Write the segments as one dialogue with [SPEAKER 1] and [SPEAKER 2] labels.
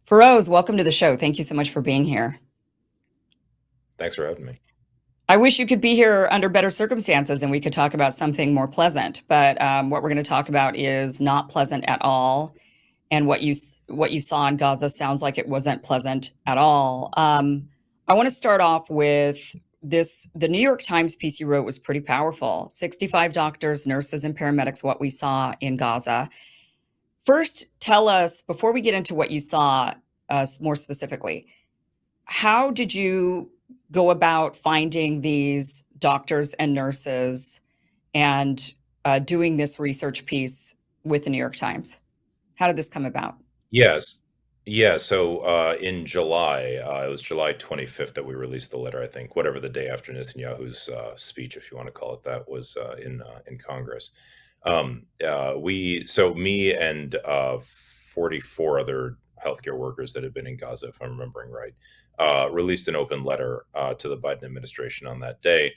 [SPEAKER 1] Feroz, welcome to the show. Thank you so much for being here.
[SPEAKER 2] Thanks for having me.
[SPEAKER 1] I wish you could be here under better circumstances and we could talk about something more pleasant. But what we're going to talk about is not pleasant at all. And what you saw in Gaza sounds like it wasn't pleasant at all. I want to start off with this. The New York Times piece you wrote was pretty powerful. 65 doctors, nurses, and paramedics, what we saw in Gaza. First, tell us, before we get into what you saw more specifically, how did you go about finding these doctors and nurses and doing this research piece with the New York Times? How did this come about?
[SPEAKER 2] Yes. Yeah, so in July, it was July 25th that we released the letter, I think, whatever the day after Netanyahu's speech, if you want to call it that, was in Congress. So me and 44 other healthcare workers that had been in Gaza, if I'm remembering right, released an open letter to the Biden administration on that day,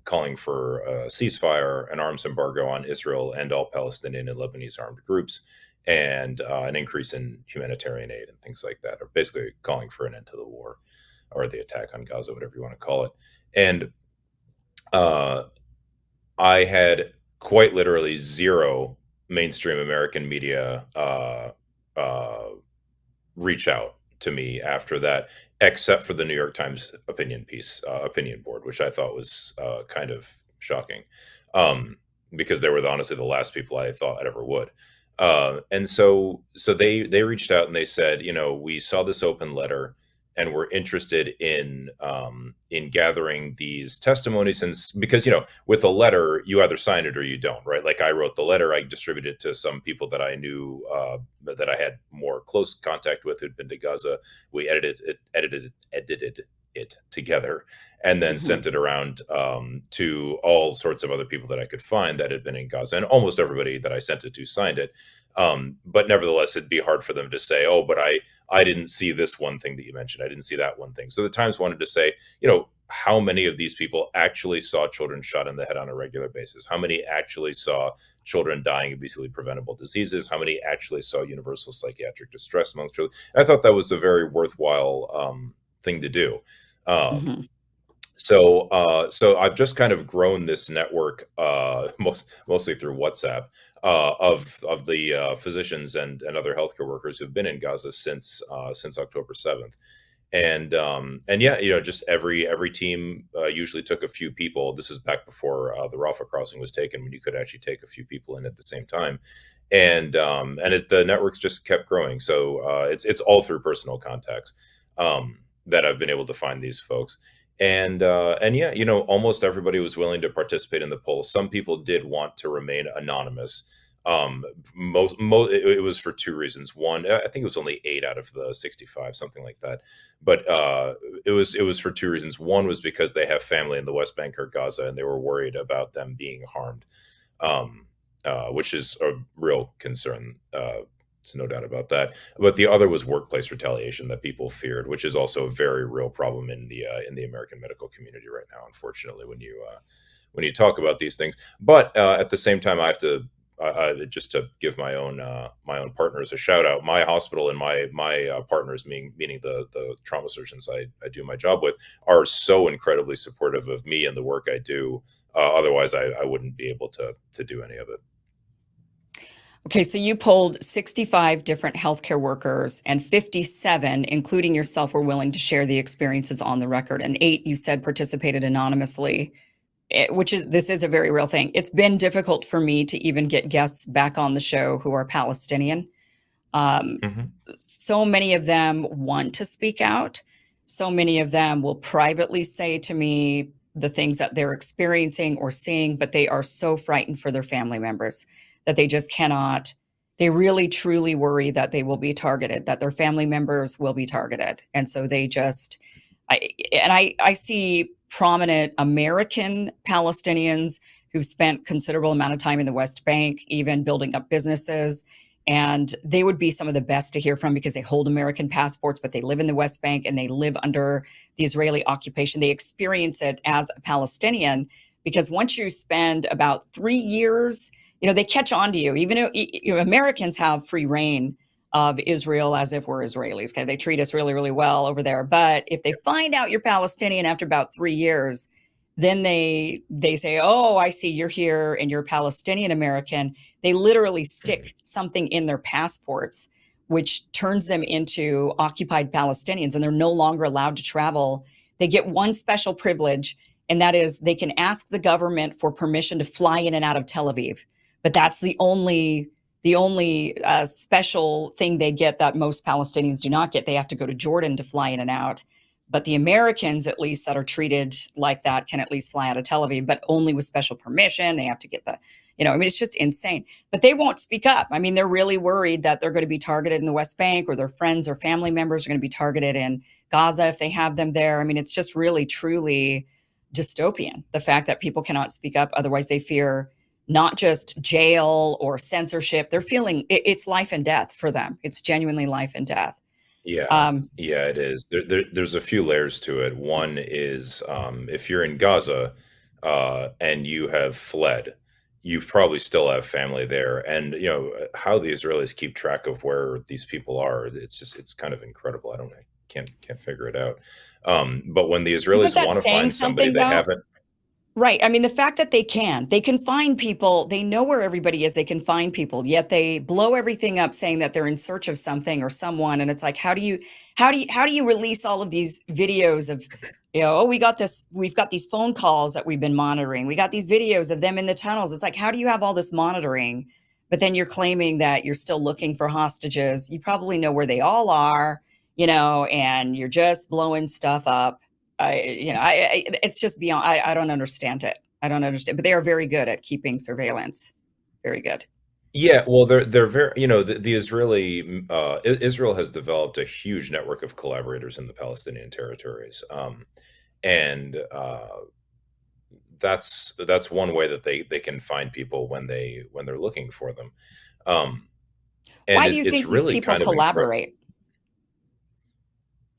[SPEAKER 2] calling for a ceasefire, an arms embargo on Israel and all Palestinian and Lebanese armed groups, and an increase in humanitarian aid and things like that, or basically calling for an end to the war or the attack on Gaza, whatever you want to call it. And uh, I had quite literally zero mainstream American media uh, reach out to me after that, except for the New York Times opinion board, which I thought was kind of shocking, because they were honestly the last people I thought ever would. And so they reached out and they said, we saw this open letter and we're interested in gathering these testimonies, and because with a letter you either sign it or you don't, right? Like I wrote the letter, I distributed it to some people that I knew, that I had more close contact with, who'd been to Gaza. We edited it together, and then
[SPEAKER 1] Mhm.
[SPEAKER 2] sent it around, to all sorts of other people that I could find that had been in Gaza, and almost everybody that I sent it to signed it. But nevertheless, it'd be hard for them to say, "Oh, but I didn't see this one thing that you mentioned. I didn't see that one thing." So the Times wanted to say, how many of these people actually saw children shot in the head on a regular basis? How many actually saw children dying of easily preventable diseases? How many actually saw universal psychiatric distress amongst children? I thought that was a very worthwhile thing to do. Um,
[SPEAKER 1] Mhm.
[SPEAKER 2] so I've just kind of grown this network, mostly through WhatsApp, of the physicians and other healthcare workers who've been in Gaza since October 7th. And yeah, just every team usually took a few people. This is back before the Rafah crossing was taken, when you could actually take a few people in at the same time. And the networks just kept growing. So it's all through personal contacts, that I've been able to find these folks. And yeah, almost everybody was willing to participate in the poll. Some people did want to remain anonymous. It was for two reasons. One, I think it was only 8 out of the 65, something like that. But it was for two reasons. One was because they have family in the West Bank or Gaza, and they were worried about them being harmed, which is a real concern. There's no doubt about that. But the other was workplace retaliation that people feared, which is also a very real problem in the American medical community right now. Unfortunately, when you talk about these things, but at the same time, I have to, just to give my own partners a shout out. My hospital and my partners, meaning the trauma surgeons I do my job with, are so incredibly supportive of me and the work I do. Otherwise, I wouldn't be able to do any of it.
[SPEAKER 1] Okay, so you polled 65 different healthcare workers, and 57, including yourself, were willing to share the experiences on the record, and 8, you said, participated anonymously. This is a very real thing. It's been difficult for me to even get guests back on the show who are Palestinian. Um,
[SPEAKER 2] Hmm.
[SPEAKER 1] so many of them want to speak out. So many of them will privately say to me the things that they're experiencing or seeing, but they are so frightened for their family members that they just cannot. They really truly worry that they will be targeted, that their family members will be targeted. And so they just, I see prominent American Palestinians who've spent considerable amount of time in the West Bank, even building up businesses. And they would be some of the best to hear from because they hold American passports, but they live in the West Bank and they live under the Israeli occupation. They experience it as a Palestinian because once you spend about 3 years, they catch on to you. Even though Americans have free reign of Israel as if we're Israelis. Okay, they treat us really, really well over there. But if they find out you're Palestinian after about 3 years, then they say, "Oh, I see you're here and you're Palestinian American." They literally
[SPEAKER 2] Mhm.
[SPEAKER 1] stick something in their passports, which turns them into occupied Palestinians, and they're no longer allowed to travel. They get one special privilege, and that is they can ask the government for permission to fly in and out of Tel Aviv. But that's the only special thing they get that most Palestinians do not get. They have to go to Jordan to fly in and out. But the Americans, at least, that are treated like that can at least fly out of Tel Aviv, but only with special permission. They have to get I mean, it's just insane. But they won't speak up. I mean, they're really worried that they're going to be targeted in the West Bank, or their friends or family members are going to be targeted in Gaza if they have them there. I mean, it's just really, truly dystopian, the fact that people cannot speak up. Otherwise, they fear not just jail or censorship. They're feeling it's life and death for them. It's genuinely life and death.
[SPEAKER 2] Yeah,
[SPEAKER 1] Um,
[SPEAKER 2] yeah, it is. There's a few layers to it. One is if you're in Gaza and you have fled, you probably still have family there, and how the Israelis keep track of where these people are. It's kind of incredible. I can't figure it out. But when the
[SPEAKER 1] isn't
[SPEAKER 2] Israelis
[SPEAKER 1] that
[SPEAKER 2] want to
[SPEAKER 1] saying
[SPEAKER 2] find somebody,
[SPEAKER 1] something
[SPEAKER 2] they
[SPEAKER 1] though?
[SPEAKER 2] haven't.
[SPEAKER 1] Right. I mean, the fact that they can find people, they know where everybody is, they can find people, yet they blow everything up saying that they're in search of something or someone. And it's like, how do you release all of these videos of, oh, we've got these phone calls that we've been monitoring. We got these videos of them in the tunnels. It's like, how do you have all this monitoring? But then you're claiming that you're still looking for hostages. You probably know where they all are, and you're just blowing stuff up. It's just beyond. I don't understand it. I don't understand, but they are very good at keeping surveillance. Very good.
[SPEAKER 2] Yeah, well, they're very, the Israel has developed a huge network of collaborators in the Palestinian territories, and that's one way that they can find people when they're looking for them, um, and
[SPEAKER 1] Why do you
[SPEAKER 2] it's
[SPEAKER 1] think these
[SPEAKER 2] really
[SPEAKER 1] people
[SPEAKER 2] kind of incredible.
[SPEAKER 1] collaborate?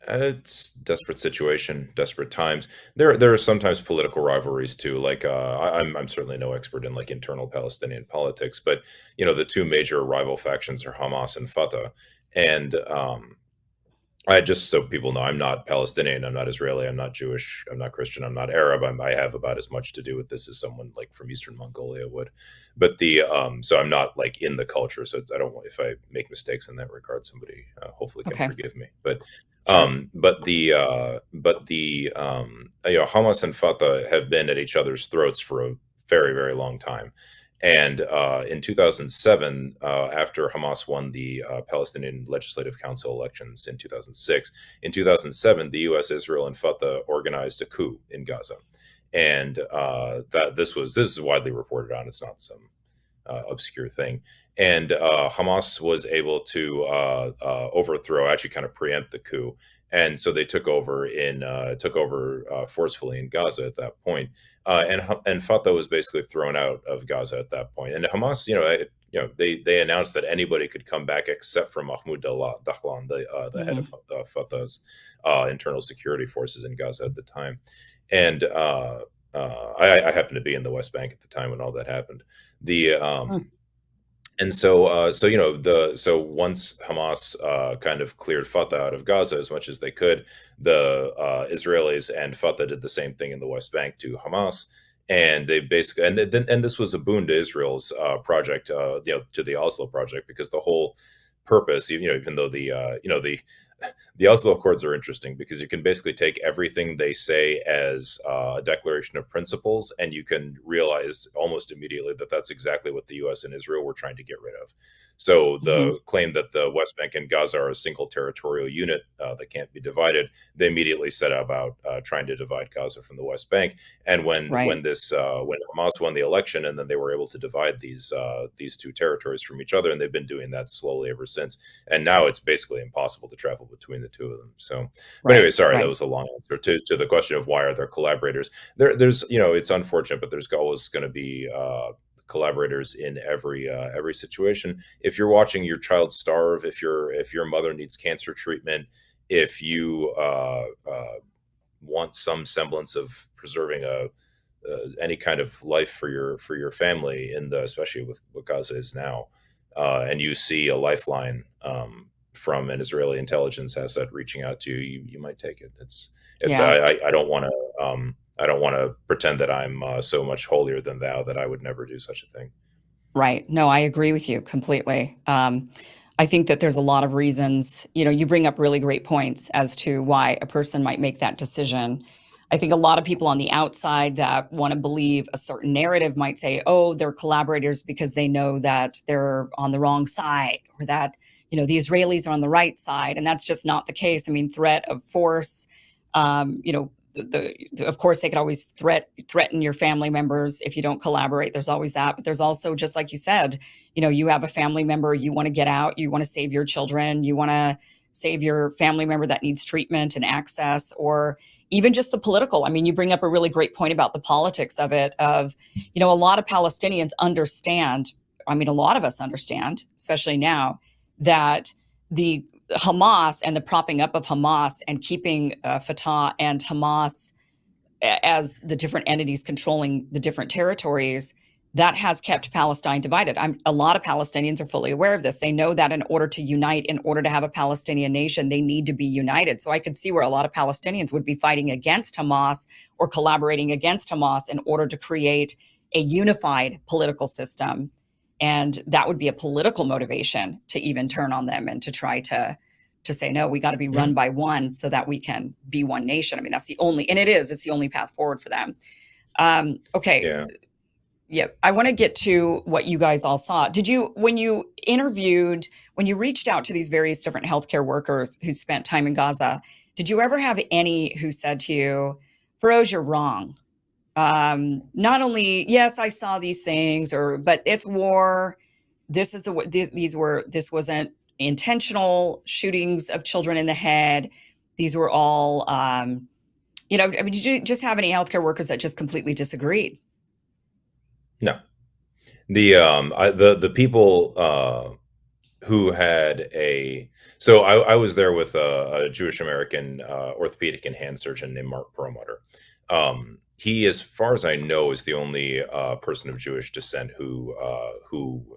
[SPEAKER 2] It's desperate situation, desperate times. There are sometimes political rivalries too. Like I'm certainly no expert in like internal Palestinian politics, but the two major rival factions are Hamas and Fatah, and I just so people know, I'm not Palestinian, I'm not Israeli, I'm not Jewish, I'm not Christian, I'm not Arab. I have about as much to do with this as someone like from Eastern Mongolia would. But so I'm not like in the culture. So I don't want if I make mistakes in that regard, somebody hopefully can
[SPEAKER 1] Okay,
[SPEAKER 2] forgive me. But
[SPEAKER 1] sure.
[SPEAKER 2] Hamas and Fatah have been at each other's throats for a very very long time. And in 2007, after Hamas won the Palestinian Legislative Council elections in 2006, in 2007, the U.S., Israel, and Fatah organized a coup in Gaza, and that this is widely reported on. It's not some obscure thing. And Hamas was able to overthrow, actually, kind of preempt the coup, and so they took over forcefully in Gaza at that point. And Fatah was basically thrown out of Gaza at that point. And Hamas, they announced that anybody could come back except for Mahmoud Dahlan, the head of
[SPEAKER 1] Hmm.
[SPEAKER 2] Fatah's internal security forces in Gaza at the time. And I happened to be in the West Bank at the time when all that happened. The and so so once Hamas kind of cleared Fatah out of Gaza as much as they could, the Israelis and Fatah did the same thing in the West Bank to Hamas, and they basically and this was a boon to Israel's project, to the Oslo project, because the whole purpose, even though the Oslo Accords are interesting because you can basically take everything they say as a declaration of principles, and you can realize almost immediately that that's exactly what the U.S. and Israel were trying to get rid of. So
[SPEAKER 1] Hmm.
[SPEAKER 2] the claim that the West Bank and Gaza are a single territorial unit that can't be divided, they immediately set about trying to divide Gaza from the West Bank. And
[SPEAKER 1] Right.
[SPEAKER 2] when Hamas won the election, and then they were able to divide these two territories from each other, and they've been doing that slowly ever since. And now it's basically impossible to travel between the two of them. So, but anyway,
[SPEAKER 1] Right.
[SPEAKER 2] sorry, that
[SPEAKER 1] Right.
[SPEAKER 2] was a long answer to the question of why are there collaborators. There's it's unfortunate, but there's always going to be collaborators in every situation. If you're watching your child starve, if your mother needs cancer treatment, if you want some semblance of preserving any kind of life for your family, in the especially with what Gaza is now. and you see a lifeline from an Israeli intelligence asset reaching out to you, you might take it. It's
[SPEAKER 1] Yeah.
[SPEAKER 2] I don't want to I don't want to pretend that I'm so much holier than thou that I would never do such a thing.
[SPEAKER 1] Right. No, I agree with you completely. I think that there's a lot of reasons, you bring up really great points as to why a person might make that decision. I think a lot of people on the outside that want to believe a certain narrative might say, oh, they're collaborators because they know that they're on the wrong side, or that, the Israelis are on the right side. And that's just not the case. I mean, threat of force, of course they could always threaten your family members if you don't collaborate. There's always that, but there's also, just like you said, you have a family member, you want to get out, you want to save your children, you want to save your family member that needs treatment and access, or even just the political. I mean, you bring up a really great point about the politics of it, of, a lot of Palestinians understand, I mean, a lot of us understand, especially now, that the Hamas and the propping up of Hamas and keeping Fatah and Hamas as the different entities controlling the different territories, that has kept Palestine divided. A lot of Palestinians are fully aware of this. They know that in order to unite, in order to have a Palestinian nation, they need to be united. So I could see where a lot of Palestinians would be fighting against Hamas or collaborating against Hamas in order to create a unified political system. And that would be a political motivation to even turn on them and to try to say, no, we got to be run
[SPEAKER 2] Mhm.
[SPEAKER 1] by one so that we can be one nation. I mean, that's the only, and it's the only path forward for them. Okay.
[SPEAKER 2] Yeah.
[SPEAKER 1] Yeah. I want to get to what you guys all saw. Did you, when you reached out to these various different healthcare workers who spent time in Gaza, did you ever have any who said to you, Feroz, you're wrong? Not only, yes, I saw these things, but it's war. This is this wasn't intentional shootings of children in the head. These were all, I mean, did you just have any healthcare workers that just completely disagreed?
[SPEAKER 2] No. The people who had a so I was there with a Jewish American orthopedic and hand surgeon named Mark Perlmutter. He, as far as I know, is the only person of Jewish descent who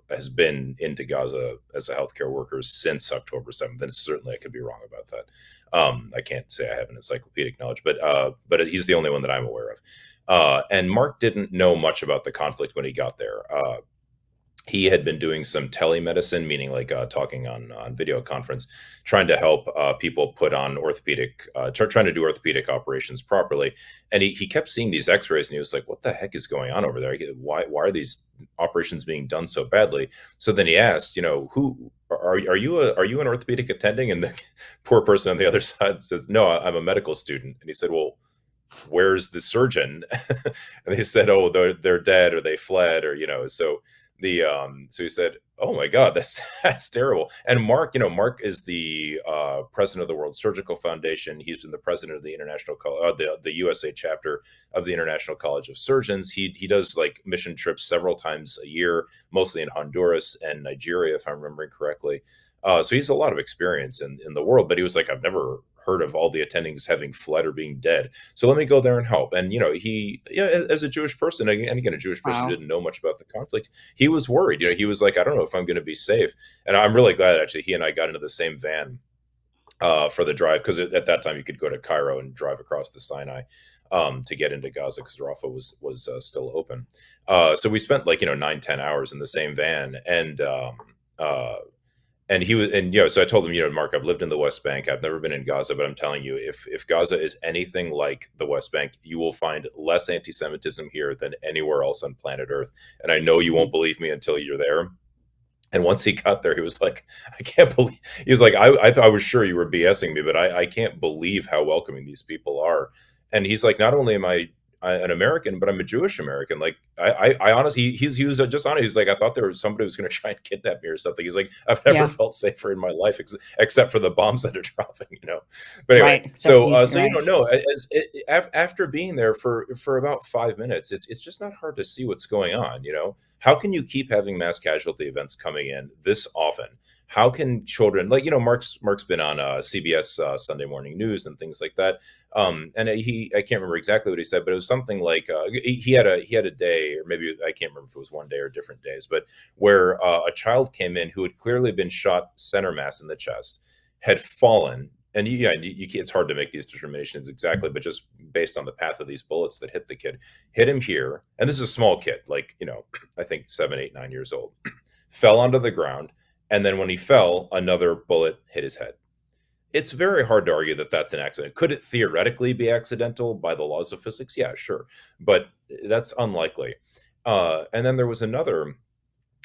[SPEAKER 2] has been into Gaza as a healthcare worker since October 7th. And certainly, I could be wrong about that. I can't say I have an encyclopedic knowledge, but he's the only one that I'm aware of. And Mark didn't know much about the conflict when he got there. He had been doing some telemedicine, meaning like talking on video conference, trying to help people put on trying to do orthopedic operations properly. And he kept seeing these X-rays, and he was like, "What the heck is going on over there? Why are these operations being done so badly?" So then he asked, "Who are you an orthopedic attending?" And the poor person on the other side says, "No, I'm a medical student." And he said, "Well, where's the surgeon?" And they said, "Oh, they're dead, or they fled, or so he said, "Oh my God, that's that's terrible." And Mark is the president of the World Surgical Foundation. He's been the president of the the USA chapter of the International College of Surgeons. He does like mission trips several times a year, mostly in Honduras and Nigeria, if I'm remembering correctly. So he's a lot of experience in the world. But he was like, "I've never heard of all the attendings having fled or being dead. So let me go there and help." And as a Jewish person, and again, a Jewish person who
[SPEAKER 1] Wow.
[SPEAKER 2] didn't know much about the conflict, he was worried. He was like, "I don't know if I'm going to be safe." And I'm really glad actually he and I got into the same van for the drive, because at that time you could go to Cairo and drive across the Sinai to get into Gaza, because Rafah was still open. So we spent like 9-10 hours in the same van, uh, and he was, and so I told him, "Mark, I've lived in the West Bank. I've never been in Gaza, but I'm telling you, if Gaza is anything like the West Bank, you will find less anti-Semitism here than anywhere else on planet Earth. And I know you
[SPEAKER 1] Mhm.
[SPEAKER 2] won't believe me until you're there." And once he got there, he was like, "I can't believe." He was like, I was sure you were BSing me, but I can't believe how welcoming these people are." And he's like, "Not only am I an American, but I'm a Jewish American. Like, I honestly, he was just honest. He's like, I thought there was somebody who was going to try and kidnap me or something." He's like, "I've never
[SPEAKER 1] Yeah.
[SPEAKER 2] felt safer in my life, except for the bombs that are dropping." But anyway,
[SPEAKER 1] Right.
[SPEAKER 2] so
[SPEAKER 1] Exactly. Right.
[SPEAKER 2] no, after being there for about 5 minutes, it's just not hard to see what's going on. How can you keep having mass casualty events coming in this often? How can children, like, Mark's been on CBS Sunday Morning News and things like that. And I can't remember exactly what he said, but it was something like he had a day, or maybe I can't remember if it was one day or different days, but where a child came in who had clearly been shot center mass in the chest, had fallen. And yeah, it's hard to make these determinations exactly, but just based on the path of these bullets that hit the kid, hit him here. And this is a small kid, like, I think 7, 8, 9 years old, fell onto the ground. And then when he fell, another bullet hit his head. It's very hard to argue that that's an accident. Could it theoretically be accidental by the laws of physics? Yeah, sure. But that's unlikely. And then there was another,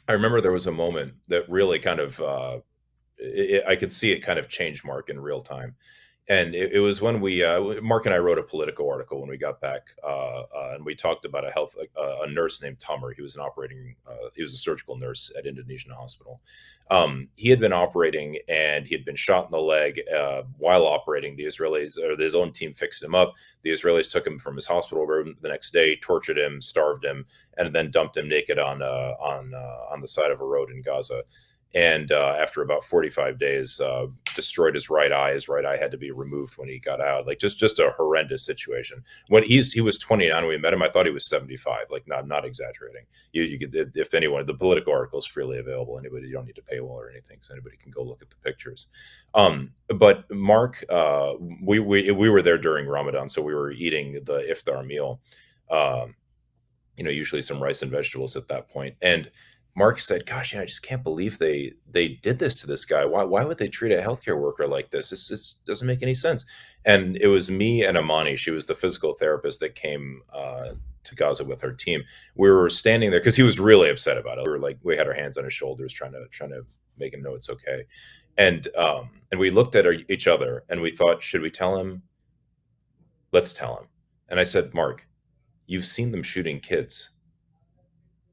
[SPEAKER 2] I remember there was a moment that really kind of, I could see it kind of change Mark in real time. And it was when Mark and I wrote a Politico article when we got back, and we talked about a nurse named Tamer. He was a surgical nurse at Indonesian hospital. He had been operating, and he had been shot in the leg while operating. The Israelis, or his own team, fixed him up. The Israelis took him from his hospital room the next day, tortured him, starved him, and then dumped him naked on the side of a road in Gaza. And after about 45 days, destroyed his right eye. His right eye had to be removed when he got out. Like, just a horrendous situation. When he was 29 when we met him, I thought he was 75. Like, not exaggerating. You could, if anyone, the Politico article is freely available. Anybody, you don't need to paywall or anything, so anybody can go look at the pictures. But Mark, we were there during Ramadan, so we were eating the iftar meal. Usually some rice and vegetables at that point, and Mark said, "Gosh, I just can't believe they did this to this guy. Why would they treat a healthcare worker like this? This doesn't make any sense." And it was me and Amani. She was the physical therapist that came to Gaza with her team. We were standing there because he was really upset about it. We had our hands on his shoulders, trying to make him know it's okay. And we looked at each other and we thought, should we tell him? Let's tell him. And I said, Mark, you've seen them shooting kids.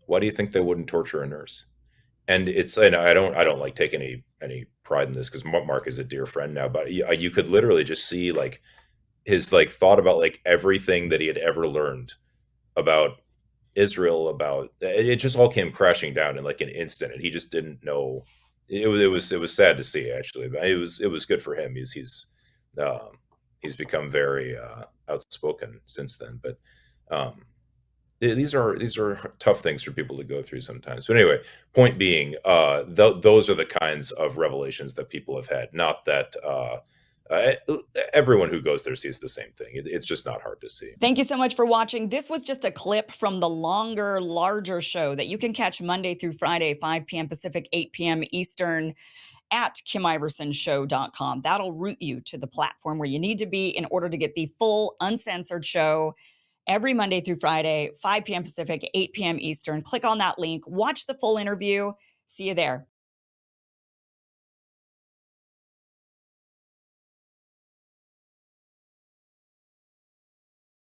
[SPEAKER 2] Why do you think they wouldn't torture a nurse? And I don't like take any pride in this because Mark is a dear friend now, but you could literally just see like his thought about like everything that he had ever learned about Israel, about it just all came crashing down in like an instant, and he just didn't know. It was sad to see, actually, but it was good for him. He's become very outspoken since then, but these are tough things for people to go through sometimes. But anyway, point being, those are the kinds of revelations that people have had. Not that everyone who goes there sees the same thing. It's just not hard to see.
[SPEAKER 1] Thank you so much for watching. This was just a clip from the longer, larger show that you can catch Monday through Friday, 5 p.m. Pacific, 8 p.m. Eastern, at KimIversonShow.com. That'll route you to the platform where you need to be in order to get the full uncensored show every Monday through Friday, 5 p.m. Pacific, 8 p.m. Eastern. Click on that link, watch the full interview. See you there.